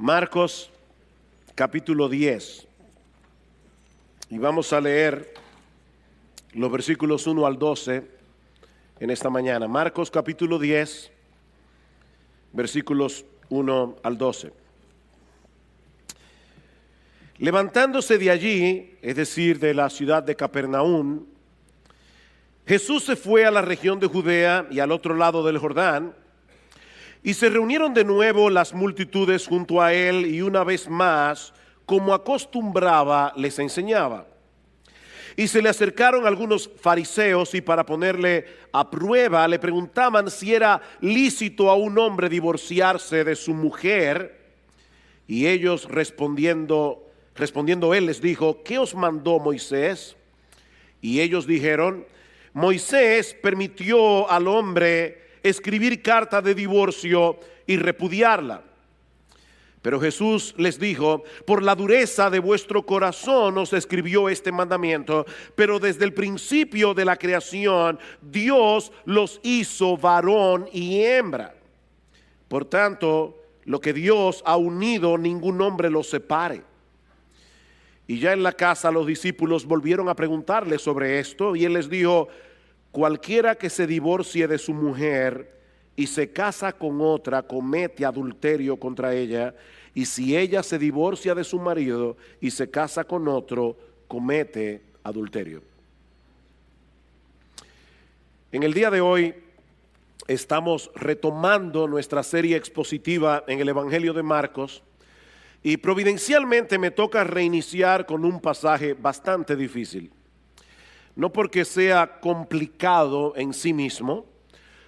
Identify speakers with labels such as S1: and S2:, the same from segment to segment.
S1: Marcos capítulo 10 y vamos a leer los versículos 1 al 12 en esta mañana. Marcos capítulo 10, versículos 1 al 12. Levantándose de allí, es decir, de la ciudad de Capernaum, Jesús se fue a la región de Judea y al otro lado del Jordán, y se reunieron de nuevo las multitudes junto a él, y una vez más, como acostumbraba, les enseñaba. Y se le acercaron algunos fariseos, y para ponerle a prueba, le preguntaban si era lícito a un hombre divorciarse de su mujer. Y ellos respondiendo él les dijo: ¿qué os mandó Moisés? Y ellos dijeron: Moisés permitió al hombre escribir carta de divorcio y repudiarla. Pero Jesús les dijo: por la dureza de vuestro corazón os escribió este mandamiento, pero desde el principio de la creación Dios los hizo varón y hembra. Por tanto, lo que Dios ha unido, ningún hombre lo separe. Y ya en la casa los discípulos volvieron a preguntarle sobre esto, y él les dijo: cualquiera que se divorcie de su mujer y se casa con otra, comete adulterio contra ella, y si ella se divorcia de su marido y se casa con otro, comete adulterio. En el día de hoy estamos retomando nuestra serie expositiva en el Evangelio de Marcos, y providencialmente me toca reiniciar con un pasaje bastante difícil. No porque sea complicado en sí mismo,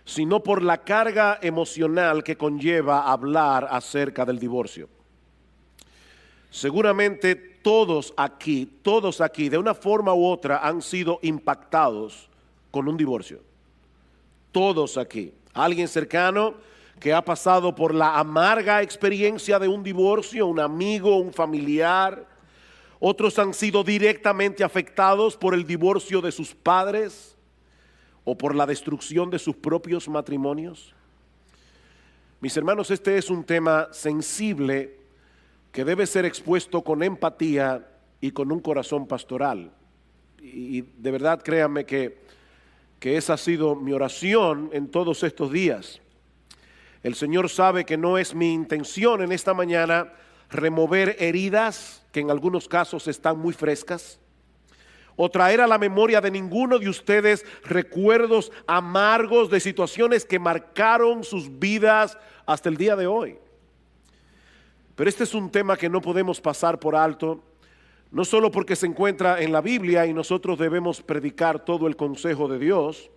S1: sino por la carga emocional que conlleva hablar acerca del divorcio. Seguramente todos aquí, de una forma u otra, han sido impactados con un divorcio. Todos aquí. Alguien cercano que ha pasado por la amarga experiencia de un divorcio, un amigo, un familiar. Otros han sido directamente afectados por el divorcio de sus padres o por la destrucción de sus propios matrimonios. Mis hermanos, este es un tema sensible que debe ser expuesto con empatía y con un corazón pastoral. Y de verdad, créanme que esa ha sido mi oración en todos estos días. El Señor sabe que no es mi intención en esta mañana remover heridas que en algunos casos están muy frescas, o traer a la memoria de ninguno de ustedes recuerdos amargos de situaciones que marcaron sus vidas hasta el día de hoy. Pero este es un tema que no podemos pasar por alto, no solo porque se encuentra en la Biblia y nosotros debemos predicar todo el consejo de Dios,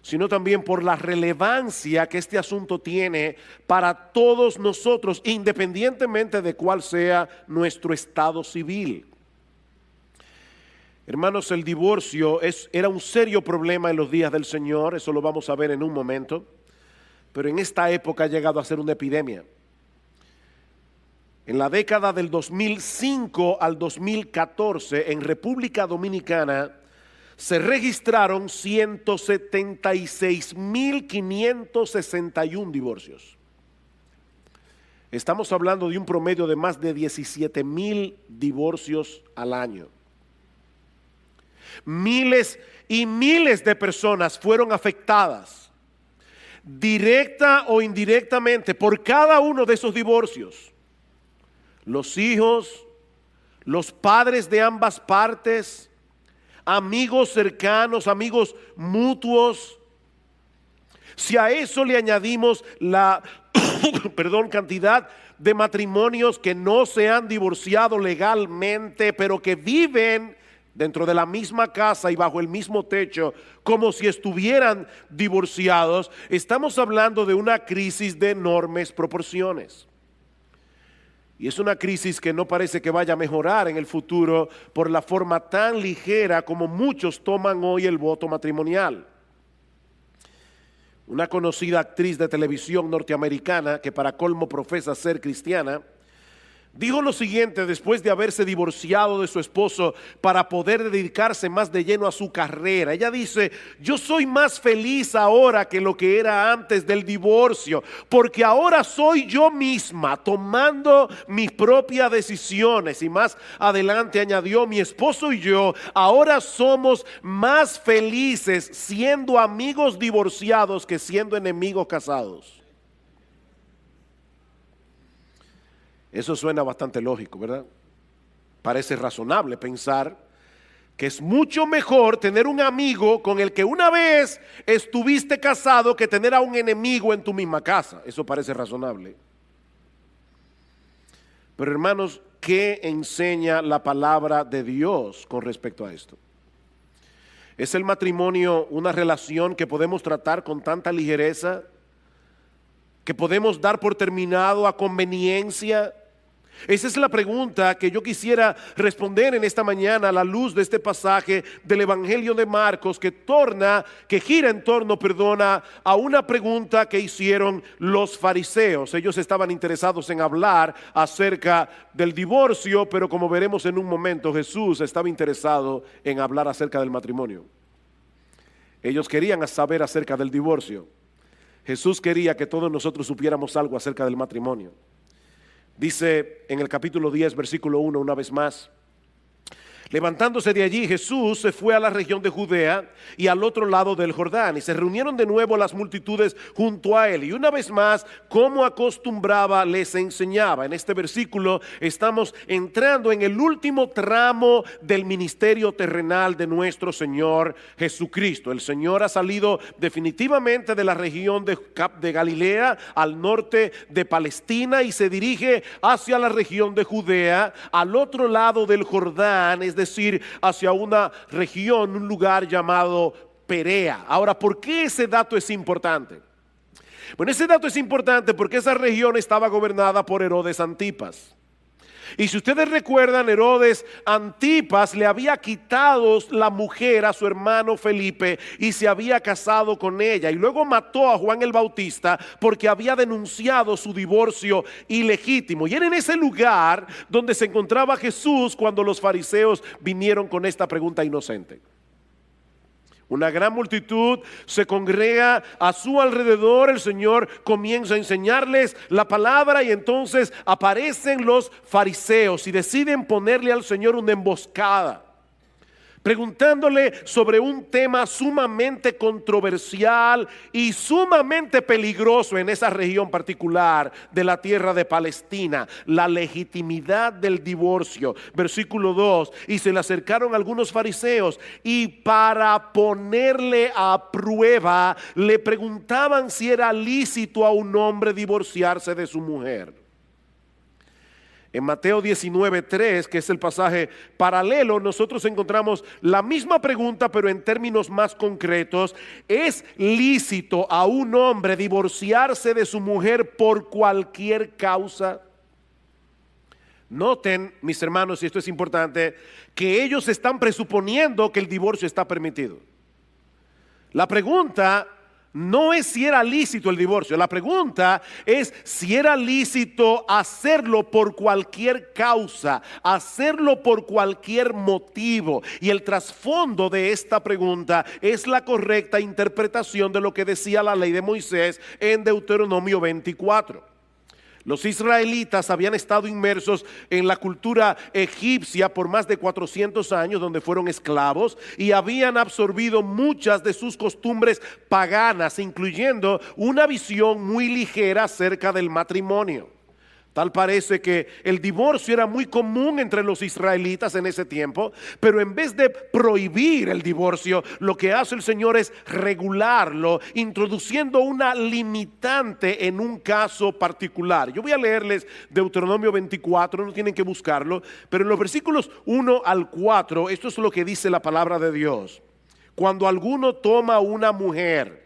S1: sino también por la relevancia que este asunto tiene para todos nosotros, independientemente de cuál sea nuestro estado civil. Hermanos, el divorcio era un serio problema en los días del Señor, eso lo vamos a ver en un momento, pero en esta época ha llegado a ser una epidemia. En la década del 2005 al 2014, en República Dominicana, se registraron 176.561 divorcios. Estamos hablando de un promedio de más de 17,000 divorcios al año. Miles y miles de personas fueron afectadas, directa o indirectamente, por cada uno de esos divorcios. Los hijos, los padres de ambas partes, amigos cercanos, amigos mutuos. Si a eso le añadimos la cantidad de matrimonios que no se han divorciado legalmente, pero que viven dentro de la misma casa y bajo el mismo techo, como si estuvieran divorciados, estamos hablando de una crisis de enormes proporciones. Y es una crisis que no parece que vaya a mejorar en el futuro por la forma tan ligera como muchos toman hoy el voto matrimonial. Una conocida actriz de televisión norteamericana, que para colmo profesa ser cristiana, dijo lo siguiente después de haberse divorciado de su esposo para poder dedicarse más de lleno a su carrera. Ella dice: yo soy más feliz ahora que lo que era antes del divorcio, porque ahora soy yo misma tomando mis propias decisiones. Y más adelante añadió: mi esposo y yo ahora somos más felices siendo amigos divorciados que siendo enemigos casados. Eso suena bastante lógico, ¿verdad? Parece razonable pensar que es mucho mejor tener un amigo con el que una vez estuviste casado que tener a un enemigo en tu misma casa. Eso parece razonable. Pero hermanos, ¿qué enseña la palabra de Dios con respecto a esto? ¿Es el matrimonio una relación que podemos tratar con tanta ligereza, que podemos dar por terminado a conveniencia? Esa es la pregunta que yo quisiera responder en esta mañana a la luz de este pasaje del Evangelio de Marcos, que gira en torno, a una pregunta que hicieron los fariseos. Ellos estaban interesados en hablar acerca del divorcio, pero como veremos en un momento, Jesús estaba interesado en hablar acerca del matrimonio. Ellos querían saber acerca del divorcio. Jesús quería que todos nosotros supiéramos algo acerca del matrimonio. Dice en el capítulo 10, versículo 1, una vez más: levantándose de allí, Jesús se fue a la región de Judea y al otro lado del Jordán, y se reunieron de nuevo las multitudes junto a él, y una vez más, como acostumbraba, les enseñaba. En este versículo estamos entrando en el último tramo del ministerio terrenal de nuestro Señor Jesucristo. El Señor ha salido definitivamente de la región de Galilea al norte de Palestina y se dirige hacia la región de Judea, al otro lado del Jordán, es decir, hacia una región, un lugar llamado Perea. Ahora, ¿por qué ese dato es importante? Bueno, ese dato es importante porque esa región estaba gobernada por Herodes Antipas. Y si ustedes recuerdan, Herodes Antipas le había quitado la mujer a su hermano Felipe y se había casado con ella, y luego mató a Juan el Bautista porque había denunciado su divorcio ilegítimo. Y era en ese lugar donde se encontraba Jesús cuando los fariseos vinieron con esta pregunta inocente. Una gran multitud se congrega a su alrededor. El Señor comienza a enseñarles la palabra y entonces aparecen los fariseos y deciden ponerle al Señor una emboscada, preguntándole sobre un tema sumamente controversial y sumamente peligroso en esa región particular de la tierra de Palestina: la legitimidad del divorcio. Versículo 2: y se le acercaron algunos fariseos y para ponerle a prueba le preguntaban si era lícito a un hombre divorciarse de su mujer. En Mateo 19:3, que es el pasaje paralelo, nosotros encontramos la misma pregunta, pero en términos más concretos: ¿es lícito a un hombre divorciarse de su mujer por cualquier causa? Noten, mis hermanos, y esto es importante, que ellos están presuponiendo que el divorcio está permitido. La pregunta no es si era lícito el divorcio, la pregunta es si era lícito hacerlo por cualquier causa, hacerlo por cualquier motivo. Y el trasfondo de esta pregunta es la correcta interpretación de lo que decía la ley de Moisés en Deuteronomio 24. Los israelitas habían estado inmersos en la cultura egipcia por más de 400 años, donde fueron esclavos, y habían absorbido muchas de sus costumbres paganas, incluyendo una visión muy ligera acerca del matrimonio. Tal parece que el divorcio era muy común entre los israelitas en ese tiempo, pero en vez de prohibir el divorcio, lo que hace el Señor es regularlo, introduciendo una limitante en un caso particular. Yo voy a leerles Deuteronomio 24, no tienen que buscarlo, pero en los versículos 1 al 4, esto es lo que dice la palabra de Dios. Cuando alguno toma una mujer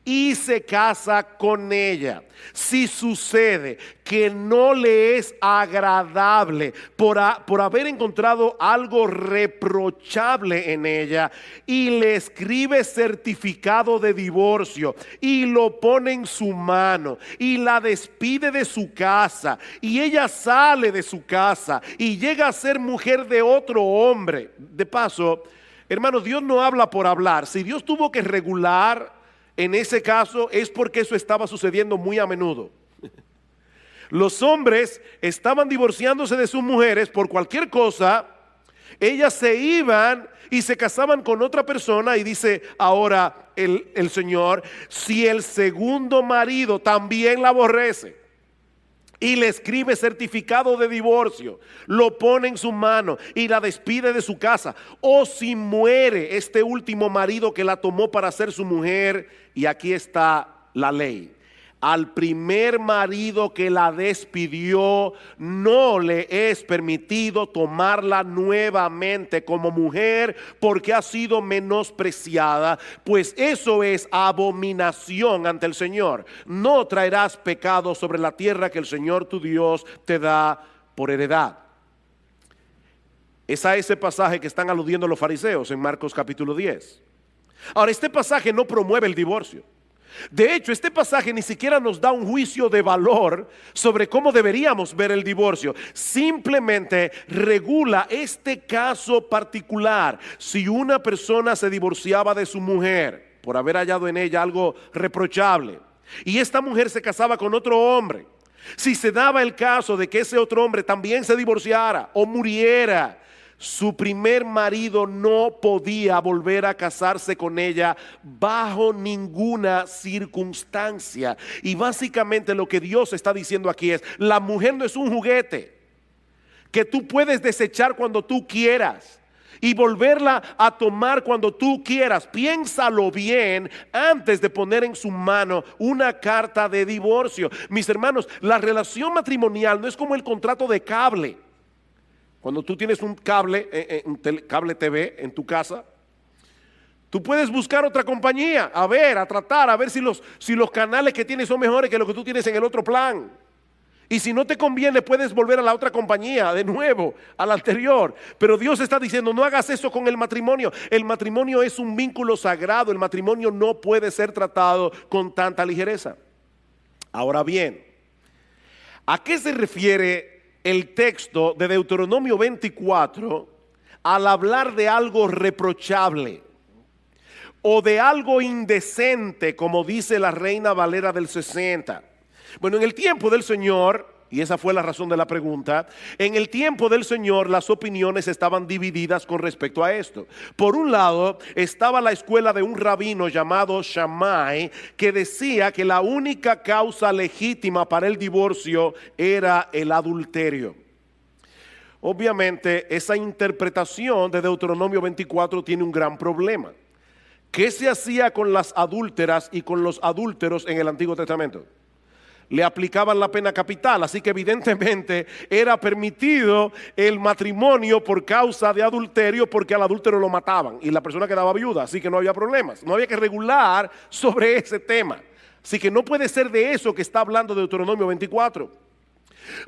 S1: y se casa con ella. Si sucede que no le es agradable por haber encontrado algo reprochable en ella y le escribe certificado de divorcio y lo pone en su mano y la despide de su casa y ella sale de su casa y llega a ser mujer de otro hombre. De paso, hermanos, Dios no habla por hablar. Si Dios tuvo que regular en ese caso es porque eso estaba sucediendo muy a menudo. Los hombres estaban divorciándose de sus mujeres por cualquier cosa. Ellas se iban y se casaban con otra persona y dice ahora el Señor, si el segundo marido también la aborrece y le escribe certificado de divorcio, lo pone en su mano y la despide de su casa, o si muere este último marido que la tomó para ser su mujer, y aquí está la ley: al primer marido que la despidió no le es permitido tomarla nuevamente como mujer porque ha sido menospreciada, pues eso es abominación ante el Señor. No traerás pecado sobre la tierra que el Señor tu Dios te da por heredad. Es a ese pasaje que están aludiendo los fariseos en Marcos capítulo 10. Ahora, este pasaje no promueve el divorcio. De hecho, este pasaje ni siquiera nos da un juicio de valor sobre cómo deberíamos ver el divorcio. Simplemente regula este caso particular. Si una persona se divorciaba de su mujer por haber hallado en ella algo reprochable y esta mujer se casaba con otro hombre, si se daba el caso de que ese otro hombre también se divorciara o muriera, su primer marido no podía volver a casarse con ella bajo ninguna circunstancia. Y básicamente lo que Dios está diciendo aquí es: la mujer no es un juguete que tú puedes desechar cuando tú quieras y volverla a tomar cuando tú quieras. Piénsalo bien antes de poner en su mano una carta de divorcio. Mis hermanos, la relación matrimonial no es como el contrato de cable. Cuando tú tienes un cable, cable TV en tu casa, tú puedes buscar otra compañía, a tratar, a ver si los canales que tienes son mejores que los que tú tienes en el otro plan. Y si no te conviene, puedes volver a la otra compañía, de nuevo, a la anterior. Pero Dios está diciendo: no hagas eso con el matrimonio. El matrimonio es un vínculo sagrado. El matrimonio no puede ser tratado con tanta ligereza. Ahora bien, ¿a qué se refiere el texto de Deuteronomio 24 al hablar de algo reprochable o de algo indecente, como dice la Reina Valera del 60? Bueno, en el tiempo del Señor, y esa fue la razón de la pregunta, en el tiempo del Señor las opiniones estaban divididas con respecto a esto. Por un lado estaba la escuela de un rabino llamado Shammai, que decía que la única causa legítima para el divorcio era el adulterio. Obviamente esa interpretación de Deuteronomio 24 tiene un gran problema. ¿Qué se hacía con las adúlteras y con los adúlteros en el Antiguo Testamento? Le aplicaban la pena capital, así que evidentemente era permitido el matrimonio por causa de adulterio, porque al adúltero lo mataban y la persona quedaba viuda, así que no había problemas, no había que regular sobre ese tema. Así que no puede ser de eso que está hablando Deuteronomio 24.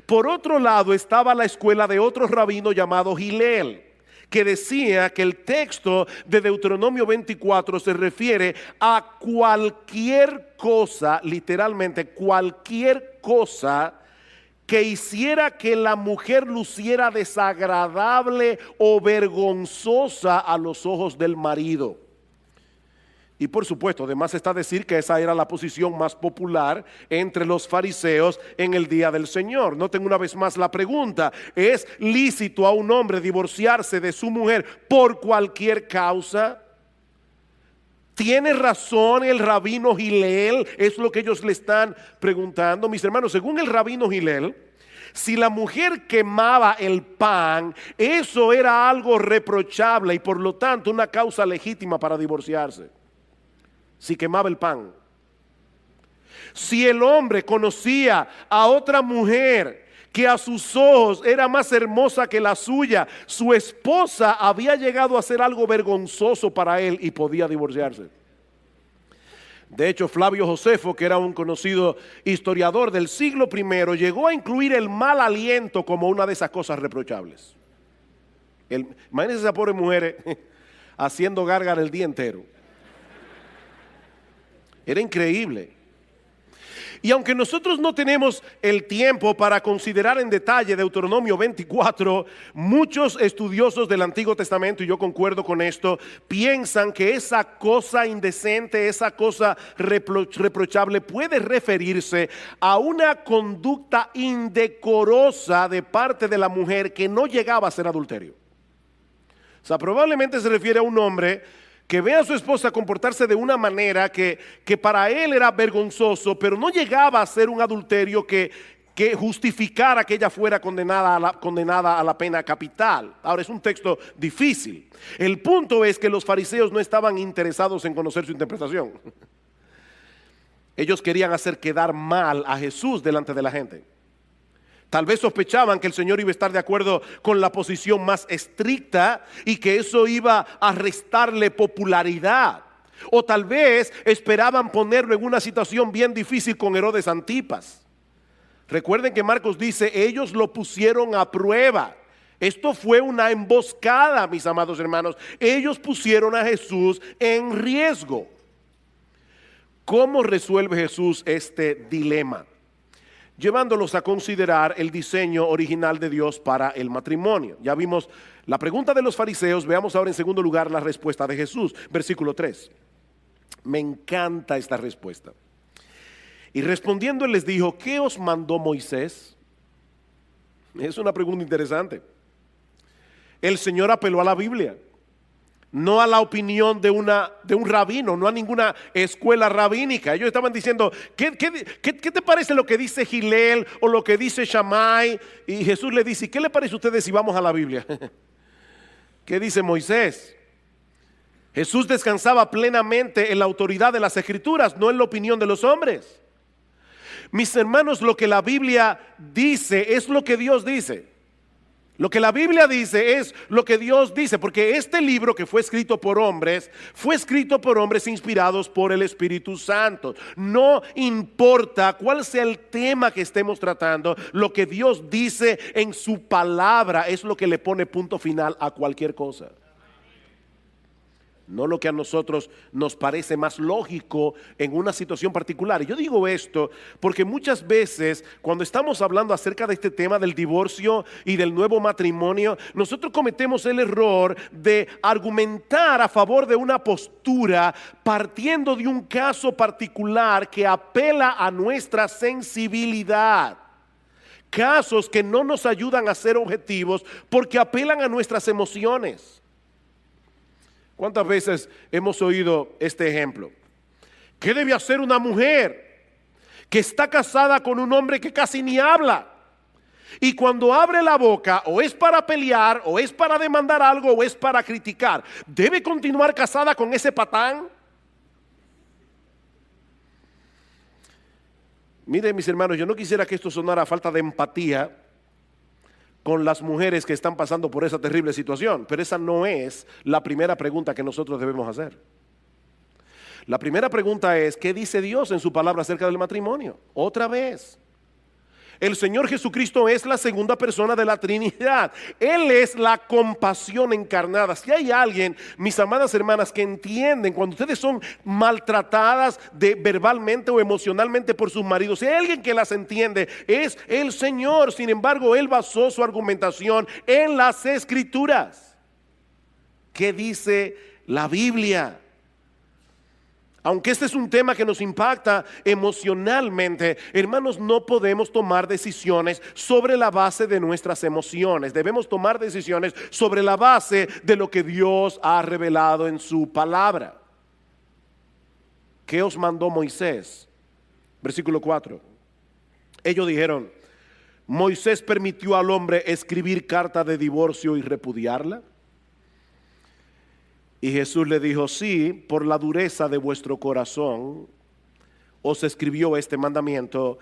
S1: Por otro lado estaba la escuela de otro rabino llamado Hillel, que decía que el texto de Deuteronomio 24 se refiere a cualquier cosa, literalmente cualquier cosa que hiciera que la mujer luciera desagradable o vergonzosa a los ojos del marido. Y por supuesto, además está decir que esa era la posición más popular entre los fariseos en el día del Señor. Noten una vez más la pregunta: ¿es lícito a un hombre divorciarse de su mujer por cualquier causa? ¿Tiene razón el rabino Hillel? Es lo que ellos le están preguntando. Mis hermanos, según el rabino Hillel, si la mujer quemaba el pan, eso era algo reprochable y por lo tanto una causa legítima para divorciarse. Si quemaba el pan. Si el hombre conocía a otra mujer que a sus ojos era más hermosa que la suya, su esposa había llegado a ser algo vergonzoso para él y podía divorciarse. De hecho, Flavio Josefo, que era un conocido historiador del siglo I, llegó a incluir el mal aliento como una de esas cosas reprochables. Imagínense esa pobre mujer haciendo gárgara el día entero. Era increíble. Y aunque nosotros no tenemos el tiempo para considerar en detalle Deuteronomio 24, muchos estudiosos del Antiguo Testamento, y yo concuerdo con esto, piensan que esa cosa indecente, esa cosa reprochable puede referirse a una conducta indecorosa de parte de la mujer que no llegaba a ser adulterio. O sea, probablemente se refiere a un hombre que ve a su esposa comportarse de una manera que para él era vergonzoso, pero no llegaba a ser un adulterio que justificara que ella fuera condenada a la pena capital. Ahora, es un texto difícil. El punto es que los fariseos no estaban interesados en conocer su interpretación. Ellos querían hacer quedar mal a Jesús delante de la gente. Tal vez sospechaban que el Señor iba a estar de acuerdo con la posición más estricta y que eso iba a restarle popularidad. O tal vez esperaban ponerlo en una situación bien difícil con Herodes Antipas. Recuerden que Marcos dice, ellos lo pusieron a prueba. Esto fue una emboscada, mis amados hermanos. Ellos pusieron a Jesús en riesgo. ¿Cómo resuelve Jesús este dilema? Llevándolos a considerar el diseño original de Dios para el matrimonio. Ya vimos la pregunta de los fariseos, veamos ahora en segundo lugar la respuesta de Jesús. Versículo 3. Me encanta esta respuesta. Y respondiendo él les dijo, ¿qué os mandó Moisés? Es una pregunta interesante. El Señor apeló a la Biblia, no a la opinión de un rabino, no a ninguna escuela rabínica. Ellos estaban diciendo, ¿qué te parece lo que dice Gilel o lo que dice Shammai? Y Jesús le dice, ¿qué le parece a ustedes si vamos a la Biblia? ¿Qué dice Moisés? Jesús descansaba plenamente en la autoridad de las Escrituras, no en la opinión de los hombres. Mis hermanos, lo que la Biblia dice es lo que Dios dice. Lo que la Biblia dice es lo que Dios dice, porque este libro que fue escrito por hombres inspirados por el Espíritu Santo. No importa cuál sea el tema que estemos tratando, lo que Dios dice en su palabra es lo que le pone punto final a cualquier cosa. No lo que a nosotros nos parece más lógico en una situación particular. Y yo digo esto porque muchas veces cuando estamos hablando acerca de este tema del divorcio y del nuevo matrimonio, nosotros cometemos el error de argumentar a favor de una postura partiendo de un caso particular que apela a nuestra sensibilidad. Casos que no nos ayudan a ser objetivos porque apelan a nuestras emociones. ¿Cuántas veces hemos oído este ejemplo? ¿Qué debe hacer una mujer que está casada con un hombre que casi ni habla? Y cuando abre la boca, o es para pelear, o es para demandar algo, o es para criticar. ¿Debe continuar casada con ese patán? Miren, mis hermanos, yo no quisiera que esto sonara a falta de empatía con las mujeres que están pasando por esa terrible situación, pero esa no es la primera pregunta que nosotros debemos hacer. La primera pregunta es, ¿qué dice Dios en su palabra acerca del matrimonio? Otra vez, el Señor Jesucristo es la segunda persona de la Trinidad. Él es la compasión encarnada. Si hay alguien, mis amadas hermanas, que entienden cuando ustedes son maltratadas verbalmente o emocionalmente por sus maridos, si hay alguien que las entiende, es el Señor. Sin embargo, Él basó su argumentación en las Escrituras. ¿Qué dice la Biblia? Aunque este es un tema que nos impacta emocionalmente, hermanos, no podemos tomar decisiones sobre la base de nuestras emociones. Debemos tomar decisiones sobre la base de lo que Dios ha revelado en su palabra. ¿Qué os mandó Moisés? Versículo 4. Ellos dijeron, ¿Moisés permitió al hombre escribir carta de divorcio y repudiarla? Y Jesús le dijo, sí, por la dureza de vuestro corazón os escribió este mandamiento,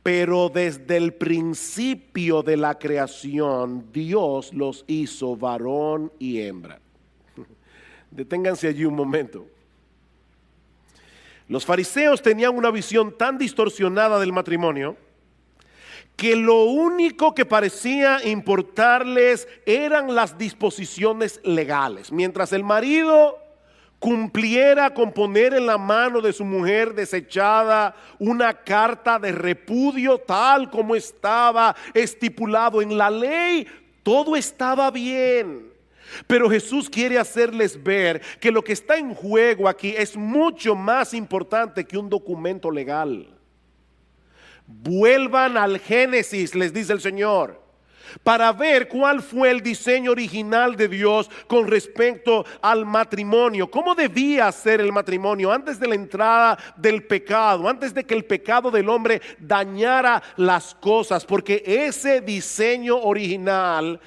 S1: pero desde el principio de la creación Dios los hizo varón y hembra. Deténganse allí un momento. Los fariseos tenían una visión tan distorsionada del matrimonio que lo único que parecía importarles eran las disposiciones legales. Mientras el marido cumpliera con poner en la mano de su mujer desechada una carta de repudio tal como estaba estipulado en la ley, todo estaba bien. Pero Jesús quiere hacerles ver que lo que está en juego aquí es mucho más importante que un documento legal. Vuelvan al Génesis, les dice el Señor, para ver cuál fue el diseño original de Dios con respecto al matrimonio. ¿Cómo debía ser el matrimonio antes de la entrada del pecado, antes de que el pecado del hombre dañara las cosas? Porque ese diseño original,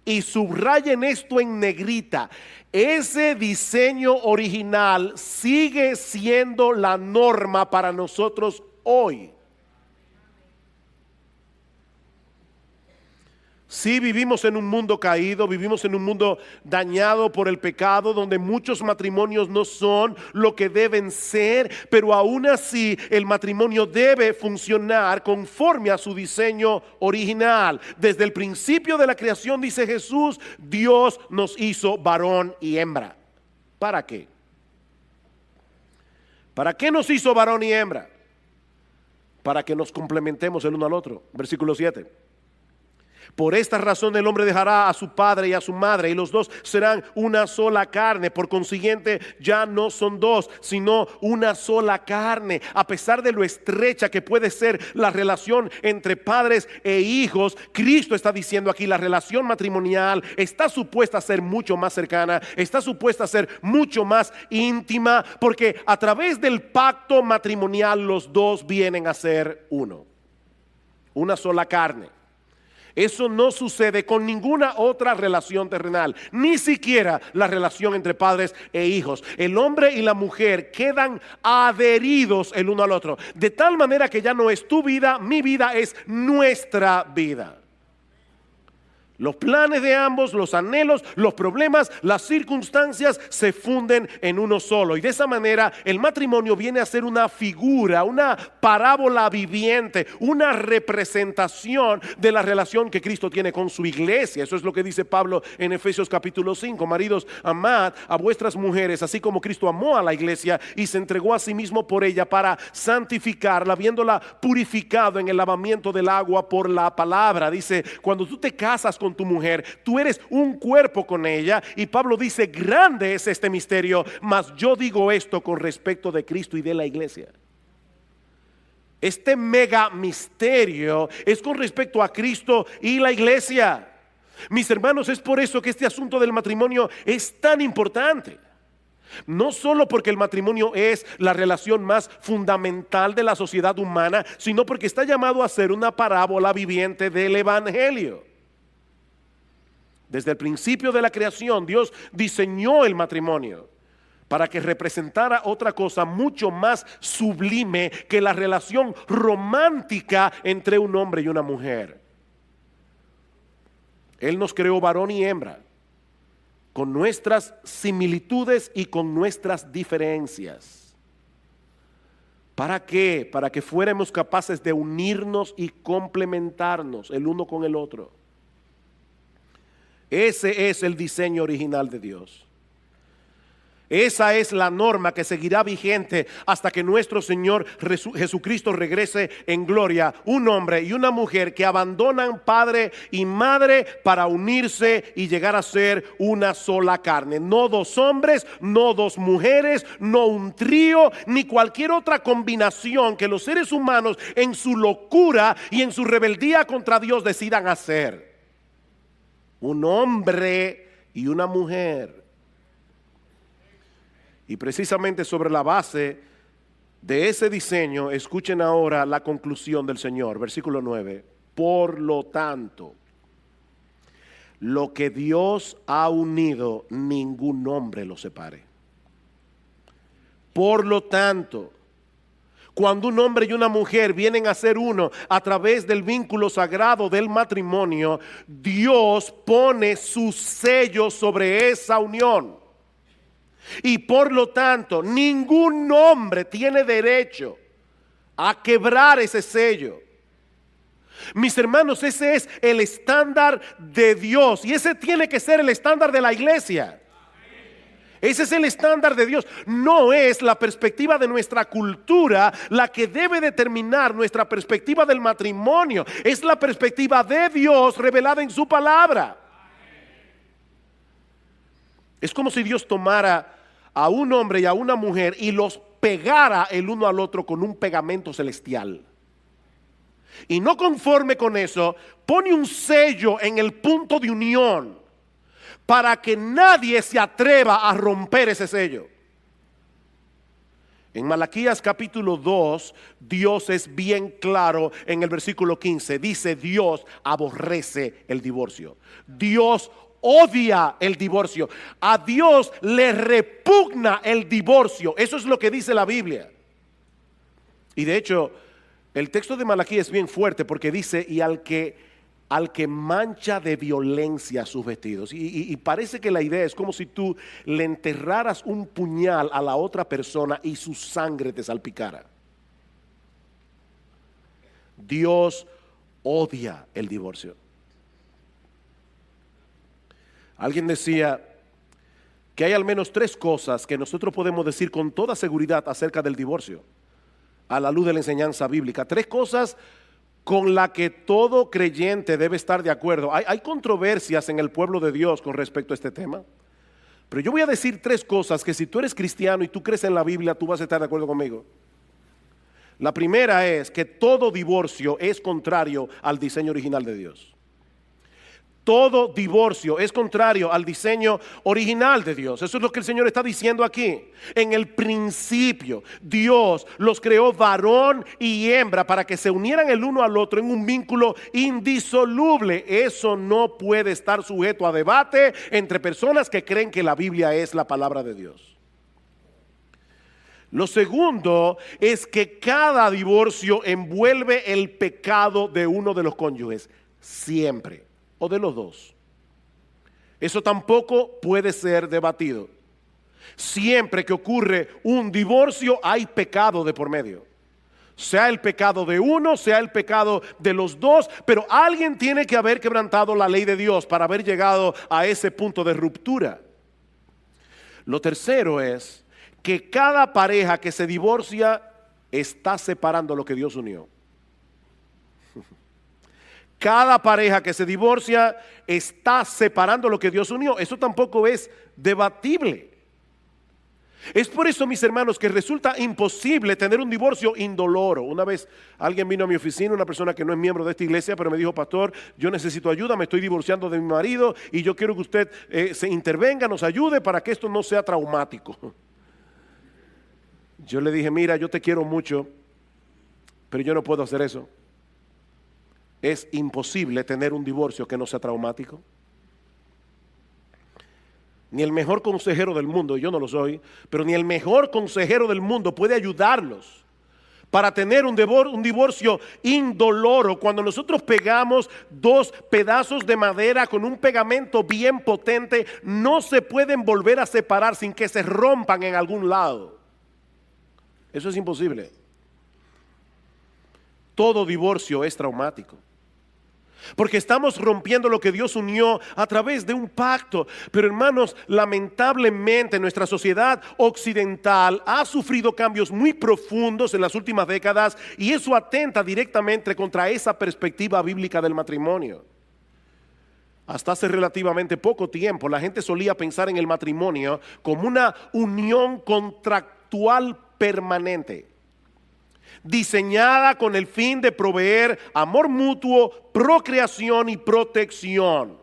S1: y subrayen esto en negrita, ese diseño original sigue siendo la norma para nosotros hoy. Sí, vivimos en un mundo caído, vivimos en un mundo dañado por el pecado, donde muchos matrimonios no son lo que deben ser, pero aún así el matrimonio debe funcionar conforme a su diseño original. Desde el principio de la creación, dice Jesús, Dios nos hizo varón y hembra. ¿Para qué? ¿Para qué nos hizo varón y hembra? Para que nos complementemos el uno al otro. Versículo 7. Por esta razón el hombre dejará a su padre y a su madre, y los dos serán una sola carne. Por consiguiente, ya no son dos, sino una sola carne. A pesar de lo estrecha que puede ser la relación entre padres e hijos, Cristo está diciendo aquí, la relación matrimonial está supuesta a ser mucho más cercana, está supuesta a ser mucho más íntima, porque a través del pacto matrimonial los dos vienen a ser uno, una sola carne. Eso no sucede con ninguna otra relación terrenal, ni siquiera la relación entre padres e hijos. El hombre y la mujer quedan adheridos el uno al otro, de tal manera que ya no es tu vida, mi vida, es nuestra vida. Los planes de ambos, los anhelos, los problemas, las circunstancias se funden en uno solo. Y de esa manera el matrimonio viene a ser una figura, una parábola viviente, una representación de la relación que Cristo tiene con su iglesia. Eso es lo que dice Pablo en Efesios capítulo 5. Maridos, amad a vuestras mujeres, así como Cristo amó a la iglesia y se entregó a sí mismo por ella para santificarla, habiéndola purificado en el lavamiento del agua por la palabra. Dice, cuando tú te casas con tu mujer, tú eres un cuerpo con ella. Y Pablo dice, grande es este misterio, mas yo digo esto con respecto de Cristo y de la iglesia. Este mega misterio es con respecto a Cristo y la iglesia. Mis hermanos, es por eso que este asunto del matrimonio es tan importante. No solo porque el matrimonio es la relación más fundamental de la sociedad humana, sino porque está llamado a ser una parábola viviente del evangelio. Desde el principio de la creación, Dios diseñó el matrimonio para que representara otra cosa mucho más sublime que la relación romántica entre un hombre y una mujer. Él nos creó varón y hembra, con nuestras similitudes y con nuestras diferencias. ¿Para qué? Para que fuéramos capaces de unirnos y complementarnos el uno con el otro. Ese es el diseño original de Dios. Esa es la norma que seguirá vigente hasta que nuestro Señor Jesucristo regrese en gloria. Un hombre y una mujer que abandonan padre y madre para unirse y llegar a ser una sola carne. No dos hombres, no dos mujeres, no un trío, ni cualquier otra combinación que los seres humanos en su locura y en su rebeldía contra Dios decidan hacer. Un hombre y una mujer. Y precisamente sobre la base de ese diseño, escuchen ahora la conclusión del Señor, versículo 9. Por lo tanto, lo que Dios ha unido, ningún hombre lo separe. Por lo tanto, cuando un hombre y una mujer vienen a ser uno a través del vínculo sagrado del matrimonio, Dios pone su sello sobre esa unión. Y por lo tanto, ningún hombre tiene derecho a quebrar ese sello. Mis hermanos, ese es el estándar de Dios y ese tiene que ser el estándar de la iglesia. Ese es el estándar de Dios. No es la perspectiva de nuestra cultura la que debe determinar nuestra perspectiva del matrimonio. Es la perspectiva de Dios revelada en su palabra. Es como si Dios tomara a un hombre y a una mujer y los pegara el uno al otro con un pegamento celestial. Y no conforme con eso, pone un sello en el punto de unión para que nadie se atreva a romper ese sello. En Malaquías capítulo 2, Dios es bien claro en el versículo 15. Dice: Dios aborrece el divorcio. Dios odia el divorcio. A Dios le repugna el divorcio. Eso es lo que dice la Biblia. Y de hecho, el texto de Malaquías es bien fuerte porque dice: y al que mancha de violencia sus vestidos. Y parece que la idea es como si tú le enterraras un puñal a la otra persona y su sangre te salpicara. Dios odia el divorcio. Alguien decía que hay al menos 3 cosas que nosotros podemos decir con toda seguridad acerca del divorcio, a la luz de la enseñanza bíblica. 3 cosas con las que todo creyente debe estar de acuerdo. Hay controversias en el pueblo de Dios con respecto a este tema, pero yo voy a decir 3 cosas que si tú eres cristiano y tú crees en la Biblia, tú vas a estar de acuerdo conmigo. La primera es que todo divorcio es contrario al diseño original de Dios. Todo divorcio es contrario al diseño original de Dios. Eso es lo que el Señor está diciendo aquí. En el principio, Dios los creó varón y hembra para que se unieran el uno al otro en un vínculo indisoluble. Eso no puede estar sujeto a debate entre personas que creen que la Biblia es la palabra de Dios. Lo segundo es que cada divorcio envuelve el pecado de uno de los cónyuges, siempre. O de los dos. Eso tampoco puede ser debatido. Siempre que ocurre un divorcio hay pecado de por medio. Sea el pecado de uno, sea el pecado de los dos, pero alguien tiene que haber quebrantado la ley de Dios para haber llegado a ese punto de ruptura. Lo tercero es que cada pareja que se divorcia está separando lo que Dios unió. Cada pareja que se divorcia está separando lo que Dios unió. Eso tampoco es debatible. Es por eso, mis hermanos, que resulta imposible tener un divorcio indoloro. Una vez alguien vino a mi oficina, una persona que no es miembro de esta iglesia, pero me dijo: pastor, yo necesito ayuda, me estoy divorciando de mi marido y yo quiero que usted se intervenga, nos ayude para que esto no sea traumático. Yo le dije: mira, yo te quiero mucho, pero yo no puedo hacer eso. Es imposible tener un divorcio que no sea traumático. Ni el mejor consejero del mundo, yo no lo soy, pero ni el mejor consejero del mundo puede ayudarlos para tener un divorcio indoloro. Cuando nosotros pegamos 2 pedazos de madera con un pegamento bien potente, no se pueden volver a separar sin que se rompan en algún lado. Eso es imposible. Todo divorcio es traumático, porque estamos rompiendo lo que Dios unió a través de un pacto. Pero hermanos, lamentablemente nuestra sociedad occidental ha sufrido cambios muy profundos en las últimas décadas y eso atenta directamente contra esa perspectiva bíblica del matrimonio. Hasta hace relativamente poco tiempo la gente solía pensar en el matrimonio como una unión contractual permanente, diseñada con el fin de proveer amor mutuo, procreación y protección.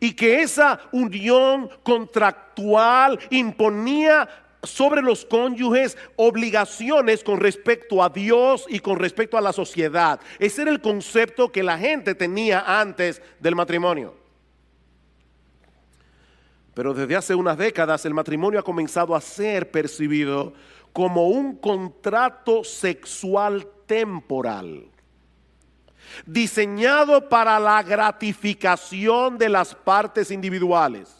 S1: Y que esa unión contractual imponía sobre los cónyuges obligaciones con respecto a Dios y con respecto a la sociedad. Ese era el concepto que la gente tenía antes del matrimonio. Pero desde hace unas décadas el matrimonio ha comenzado a ser percibido como un contrato sexual temporal, diseñado para la gratificación de las partes individuales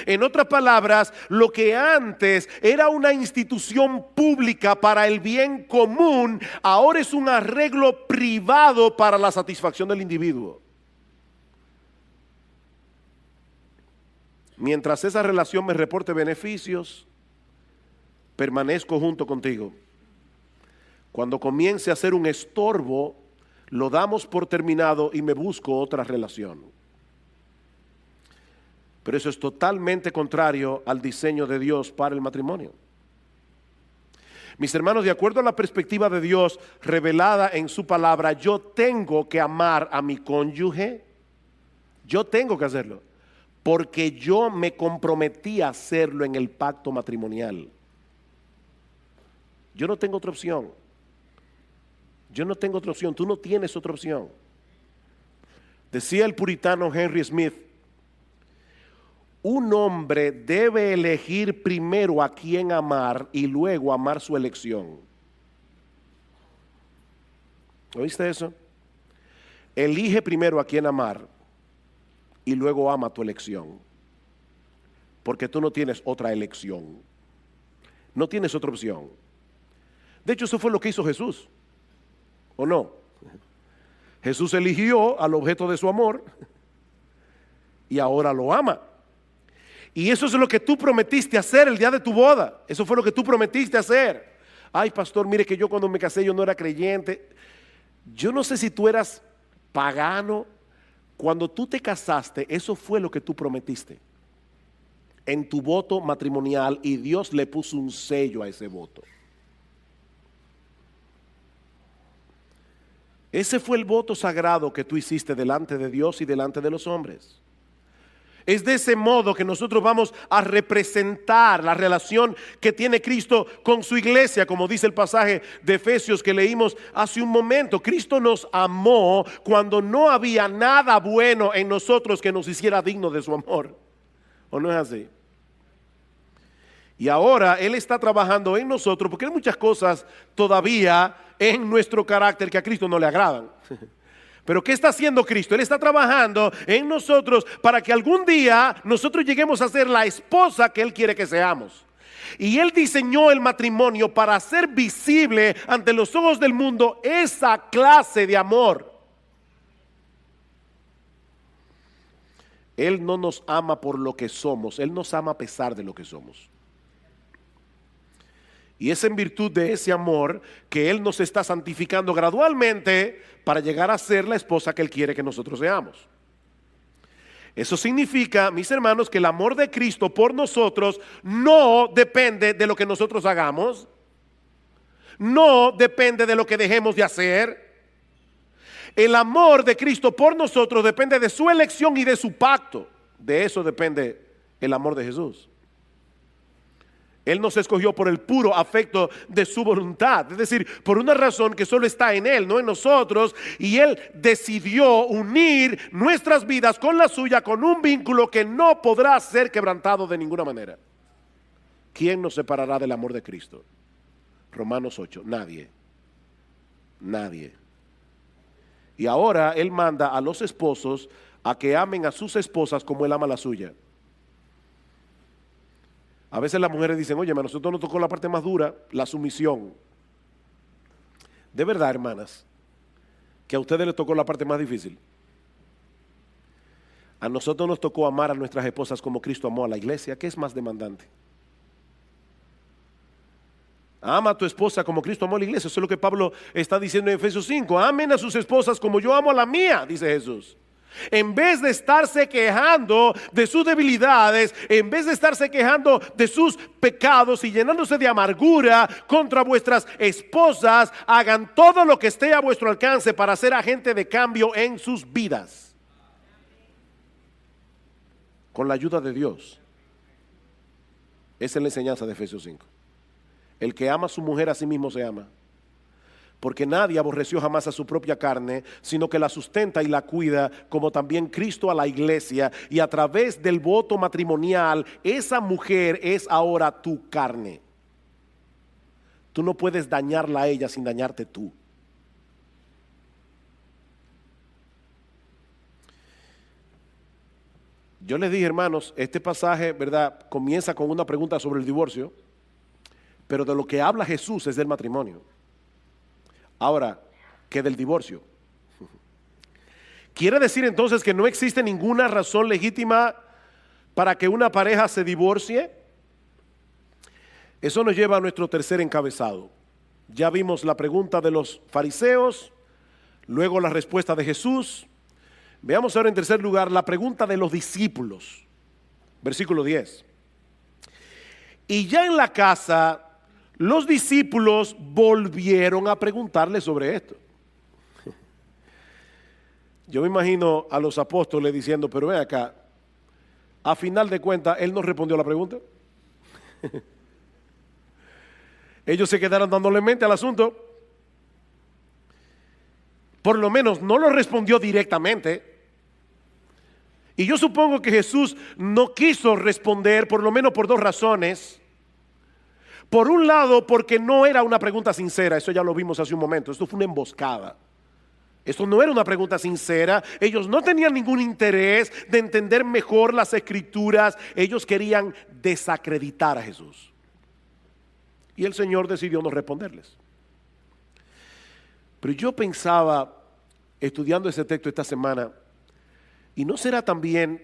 S1: En otras palabras, lo que antes era una institución pública para el bien común, ahora es un arreglo privado para la satisfacción del individuo. Mientras esa relación me reporte beneficios, permanezco junto contigo. Cuando comience a ser un estorbo, lo damos por terminado y me busco otra relación. Pero eso es totalmente contrario al diseño de Dios para el matrimonio. Mis hermanos, de acuerdo a la perspectiva de Dios revelada en su palabra, yo tengo que amar a mi cónyuge. Yo tengo que hacerlo, porque yo me comprometí a hacerlo en el pacto matrimonial. Yo no tengo otra opción. Yo no tengo otra opción. Tú no tienes otra opción. Decía el puritano Henry Smith: un hombre debe elegir primero a quién amar y luego amar su elección. ¿Oíste eso? Elige primero a quién amar y luego ama tu elección. Porque tú no tienes otra elección. No tienes otra opción. De hecho, eso fue lo que hizo Jesús. ¿O no? Jesús eligió al objeto de su amor y ahora lo ama. Y eso es lo que tú prometiste hacer el día de tu boda. Eso fue lo que tú prometiste hacer. Ay, pastor, mire que yo cuando me casé yo no era creyente. Yo no sé si tú eras pagano. Cuando tú te casaste, eso fue lo que tú prometiste en tu voto matrimonial, y Dios le puso un sello a ese voto. Ese fue el voto sagrado que tú hiciste delante de Dios y delante de los hombres. Es de ese modo que nosotros vamos a representar la relación que tiene Cristo con su iglesia, como dice el pasaje de Efesios que leímos hace un momento. Cristo nos amó cuando no había nada bueno en nosotros que nos hiciera dignos de su amor. ¿O no es así? Y ahora Él está trabajando en nosotros, porque hay muchas cosas todavía en nuestro carácter que a Cristo no le agradan. Pero ¿qué está haciendo Cristo? Él está trabajando en nosotros para que algún día nosotros lleguemos a ser la esposa que Él quiere que seamos. Y Él diseñó el matrimonio para hacer visible ante los ojos del mundo esa clase de amor. Él no nos ama por lo que somos, Él nos ama a pesar de lo que somos. Y es en virtud de ese amor que Él nos está santificando gradualmente para llegar a ser la esposa que Él quiere que nosotros seamos. Eso significa, mis hermanos, que el amor de Cristo por nosotros no depende de lo que nosotros hagamos, no depende de lo que dejemos de hacer. El amor de Cristo por nosotros depende de su elección y de su pacto. De eso depende el amor de Jesús. Él nos escogió por el puro afecto de su voluntad, es decir, por una razón que solo está en Él, no en nosotros, y Él decidió unir nuestras vidas con la suya, con un vínculo que no podrá ser quebrantado de ninguna manera. ¿Quién nos separará del amor de Cristo? Romanos 8, nadie, nadie. Y ahora Él manda a los esposos a que amen a sus esposas como Él ama a la suya. A veces las mujeres dicen: oye, a nosotros nos tocó la parte más dura, la sumisión. De verdad, hermanas, que a ustedes les tocó la parte más difícil. A nosotros nos tocó amar a nuestras esposas como Cristo amó a la iglesia. ¿Qué es más demandante? Ama a tu esposa como Cristo amó a la iglesia. Eso es lo que Pablo está diciendo en Efesios 5. Amen a sus esposas como yo amo a la mía, dice Jesús. En vez de estarse quejando de sus debilidades, en vez de estarse quejando de sus pecados y llenándose de amargura contra vuestras esposas, hagan todo lo que esté a vuestro alcance para ser agente de cambio en sus vidas. Con la ayuda de Dios. Esa es la enseñanza de Efesios 5. El que ama a su mujer a sí mismo se ama. Porque nadie aborreció jamás a su propia carne, sino que la sustenta y la cuida, como también Cristo a la iglesia. Y a través del voto matrimonial, esa mujer es ahora tu carne. Tú no puedes dañarla a ella sin dañarte tú. Yo les dije, hermanos, este pasaje, ¿verdad?, comienza con una pregunta sobre el divorcio, pero de lo que habla Jesús es del matrimonio. Ahora, ¿qué del divorcio? ¿Quiere decir entonces que no existe ninguna razón legítima para que una pareja se divorcie? Eso nos lleva a nuestro tercer encabezado. Ya vimos la pregunta de los fariseos, luego la respuesta de Jesús. Veamos ahora en tercer lugar la pregunta de los discípulos. Versículo 10. Y ya en la casa, los discípulos volvieron a preguntarle sobre esto. Yo me imagino a los apóstoles diciendo, pero ven acá, a final de cuentas, él no respondió a la pregunta. Ellos se quedaron dándole mente al asunto. Por lo menos no lo respondió directamente. Y yo supongo que Jesús no quiso responder, por lo menos por dos razones. Por un lado, porque no era una pregunta sincera, eso ya lo vimos hace un momento, esto fue una emboscada. Esto no era una pregunta sincera, ellos no tenían ningún interés de entender mejor las escrituras, ellos querían desacreditar a Jesús. Y el Señor decidió no responderles. Pero yo pensaba, estudiando ese texto esta semana, ¿y no será también